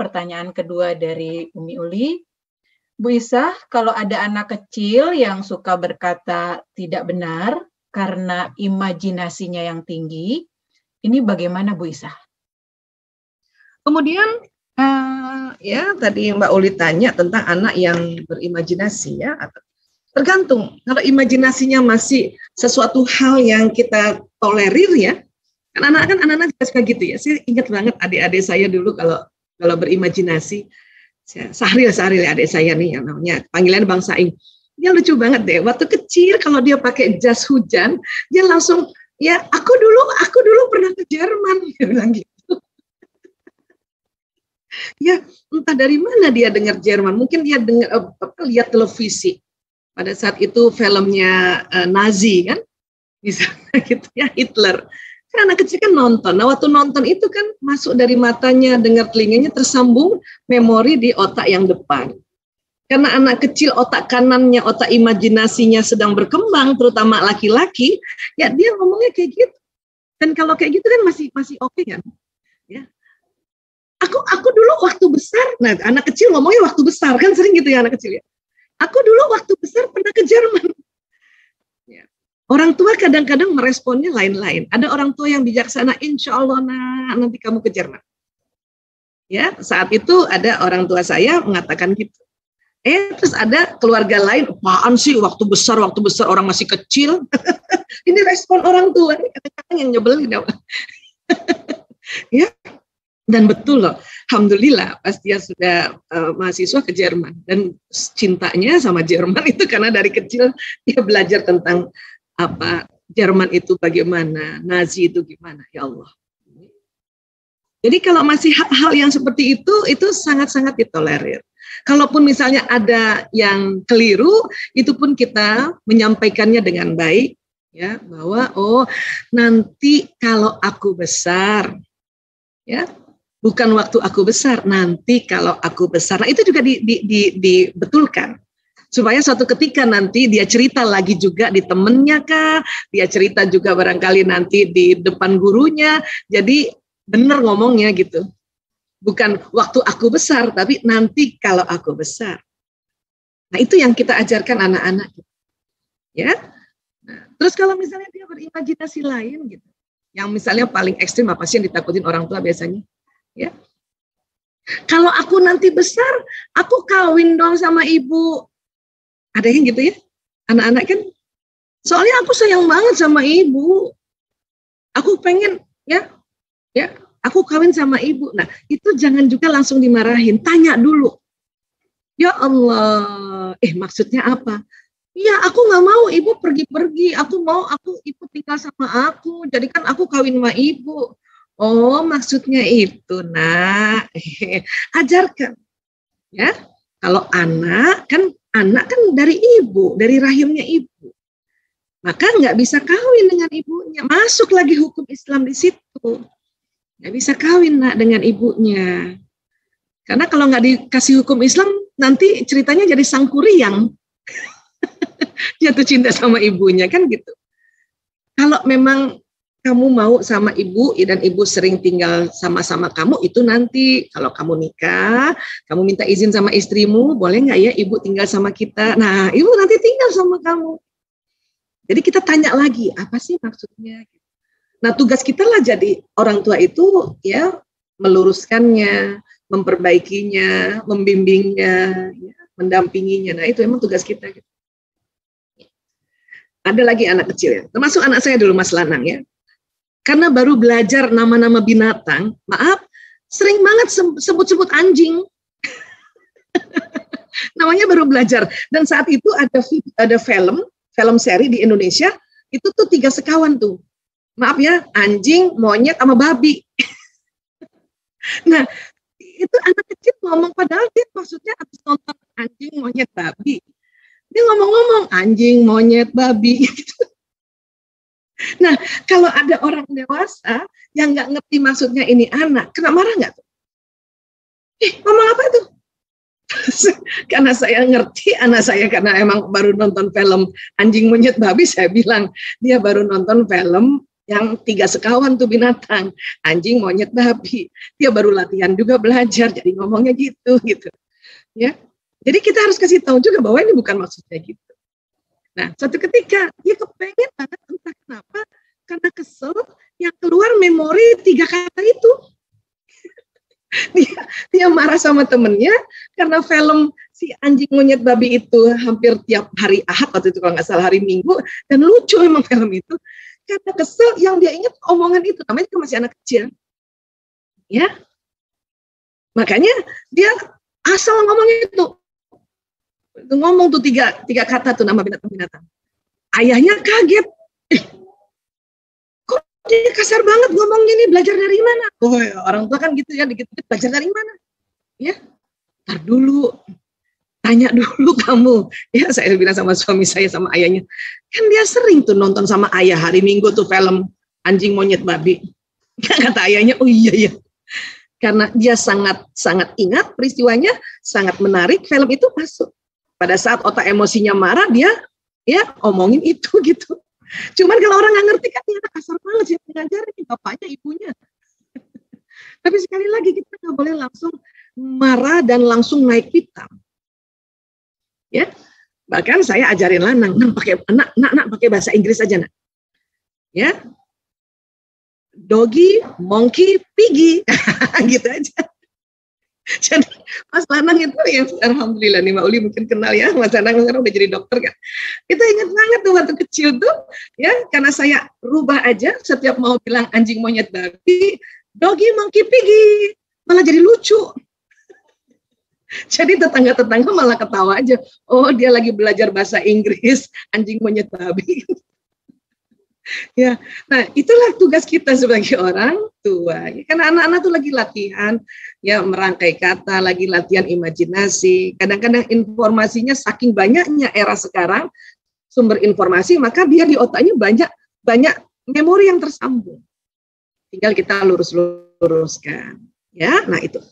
pertanyaan kedua dari Umi Uli. Bu Isah, kalau ada anak kecil yang suka berkata tidak benar karena imajinasinya yang tinggi, ini bagaimana Bu Isah? Kemudian ya tadi Mbak Uli tanya tentang anak yang berimajinasi ya. Tergantung, kalau imajinasinya masih sesuatu hal yang kita tolerir ya, kan anak-anak juga suka gitu ya. Saya ingat banget adik-adik saya dulu kalau berimajinasi, Sahril adik saya nih yang namanya panggilan Bang Saing. Dia lucu banget deh. Waktu kecil kalau dia pakai jas hujan, dia langsung ya aku dulu pernah ke Jerman, dia bilang gitu. Ya entah dari mana dia dengar Jerman. Mungkin dia dengar lihat televisi. Pada saat itu filmnya Nazi kan, misalnya gitu ya, Hitler. Kan anak kecil kan nonton. Nah waktu nonton itu kan masuk dari matanya, dengar telinganya, tersambung memori di otak yang depan. Karena anak kecil otak kanannya, otak imajinasinya sedang berkembang, terutama laki-laki, ya dia ngomongnya kayak gitu. Dan kalau kayak gitu kan masih oke kan? Ya. Aku dulu waktu besar, nah anak kecil ngomongnya waktu besar kan sering gitu ya anak kecil ya. Aku dulu waktu besar pernah ke Jerman. Ya. Orang tua kadang-kadang meresponnya lain-lain. Ada orang tua yang bijaksana, insya Allah nanti kamu ke Jerman. Ya, saat itu ada orang tua saya mengatakan gitu. Terus ada keluarga lain, apaan sih waktu besar orang masih kecil. Ini respon orang tua, kadang-kadang yang nyebelin. Ya. Dan betul loh, alhamdulillah pas dia sudah mahasiswa ke Jerman dan cintanya sama Jerman itu karena dari kecil dia belajar tentang apa Jerman itu bagaimana, Nazi itu gimana, ya Allah. Jadi kalau masih hal yang seperti itu sangat-sangat ditolerir. Kalaupun misalnya ada yang keliru, itu pun kita menyampaikannya dengan baik, ya bahwa nanti kalau aku besar, ya. Bukan waktu aku besar, nanti kalau aku besar. Nah itu juga dibetulkan. Supaya suatu ketika nanti dia cerita lagi juga di temennya kah, dia cerita juga barangkali nanti di depan gurunya, jadi benar ngomongnya gitu. Bukan waktu aku besar, tapi nanti kalau aku besar. Nah itu yang kita ajarkan anak-anak. Ya. Nah, terus kalau misalnya dia berimajinasi lain gitu, yang misalnya paling ekstrim apa sih yang ditakutin orang tua biasanya? Ya, kalau aku nanti besar, aku kawin dong sama ibu. Ada yang gitu ya, anak-anak kan. Soalnya aku sayang banget sama ibu. Aku pengen ya, aku kawin sama ibu. Nah, itu jangan juga langsung dimarahin. Tanya dulu. Ya Allah, maksudnya apa? Ya, aku nggak mau ibu pergi-pergi. Aku mau ibu tinggal sama aku. Jadi kan aku kawin sama ibu. Oh, maksudnya itu, Nak. Ajarkan. Ya. Kalau anak kan dari ibu, dari rahimnya ibu. Maka nggak bisa kawin dengan ibunya. Masuk lagi hukum Islam di situ. Nggak bisa kawin, Nak, dengan ibunya. Karena kalau nggak dikasih hukum Islam, nanti ceritanya jadi sangkuriang. Jatuh cinta sama ibunya, kan gitu. Kalau memang kamu mau sama ibu dan ibu sering tinggal sama-sama kamu, itu nanti kalau kamu nikah, kamu minta izin sama istrimu, boleh nggak ya ibu tinggal sama kita? Nah, ibu nanti tinggal sama kamu. Jadi kita tanya lagi, apa sih maksudnya? Nah, tugas kita lah jadi orang tua itu ya meluruskannya, memperbaikinya, membimbingnya, ya, mendampinginya. Nah, itu emang tugas kita. Ada lagi anak kecil ya, termasuk anak saya dulu Mas Lanang ya. Karena baru belajar nama-nama binatang, maaf, sering banget sebut-sebut anjing. Namanya baru belajar. Dan saat itu ada film seri di Indonesia, itu tuh 3 sekawan tuh. Maaf ya, anjing, monyet, sama babi. Nah, itu anak kecil ngomong, padahal dia maksudnya habis nonton anjing, monyet, babi. Dia ngomong-ngomong anjing, monyet, babi. Gitu. Nah, kalau ada orang dewasa yang nggak ngerti maksudnya ini anak, kena marah nggak tuh? Ngomong apa itu? Karena saya ngerti anak saya, karena emang baru nonton film anjing monyet babi, saya bilang dia baru nonton film yang 3 sekawan tuh binatang, anjing, monyet, babi. Dia baru latihan juga belajar, jadi ngomongnya gitu. Ya, jadi kita harus kasih tahu juga bahwa ini bukan maksudnya gitu. Nah, suatu ketika dia kepengen banget, entah kenapa, karena kesel, yang keluar memori 3 kata itu. Dia marah sama temennya karena film si anjing monyet babi itu hampir tiap hari Ahad, waktu itu kalau nggak salah hari Minggu, dan lucu emang film itu. Karena kesel, yang dia ingat omongan itu, namanya juga masih anak kecil, ya. Makanya dia asal ngomongnya itu ngomong tuh tiga kata tuh nama binatang-binatang. Ayahnya kaget, kok dia kasar banget ngomongnya, nih belajar dari mana? Oh, orang tua kan gitu ya, dikit-dikit belajar dari mana? Ya, ntar dulu, tanya dulu kamu. Ya, saya bilang sama suami saya, sama ayahnya, kan dia sering tuh nonton sama ayah hari Minggu tuh film anjing monyet babi. Kata ayahnya, oh iya ya, karena dia sangat ingat peristiwanya, sangat menarik, film itu masuk. Pada saat otak emosinya marah, dia ya omongin itu gitu. Cuman kalau orang nggak ngerti kan, dia kasar banget sih ngajarin, bapaknya, ibunya. Tapi sekali lagi kita nggak boleh langsung marah dan langsung naik pitam. Ya, bahkan saya ajarin Lanang, pakai nak pakai bahasa Inggris aja, nak. Ya, doggy, monkey, piggy, gitu aja. Jadi Mas Lanang itu ya, alhamdulillah nih Mbak Uli mungkin kenal ya, Mas Lanang sekarang udah jadi dokter kan. Kita ingat banget tuh waktu kecil tuh, ya, karena saya rubah aja setiap mau bilang anjing monyet babi, doggy, monkey, piggy, malah jadi lucu. Jadi tetangga-tetangga malah ketawa aja. Oh, dia lagi belajar bahasa Inggris, anjing monyet babi. Ya, nah itulah tugas kita sebagai orang tua. Karena anak-anak tuh lagi latihan, ya, merangkai kata, lagi latihan imajinasi. Kadang-kadang informasinya saking banyaknya era sekarang, sumber informasi, maka dia di otaknya banyak memori yang tersambung. Tinggal kita luruskan. Ya, nah itu.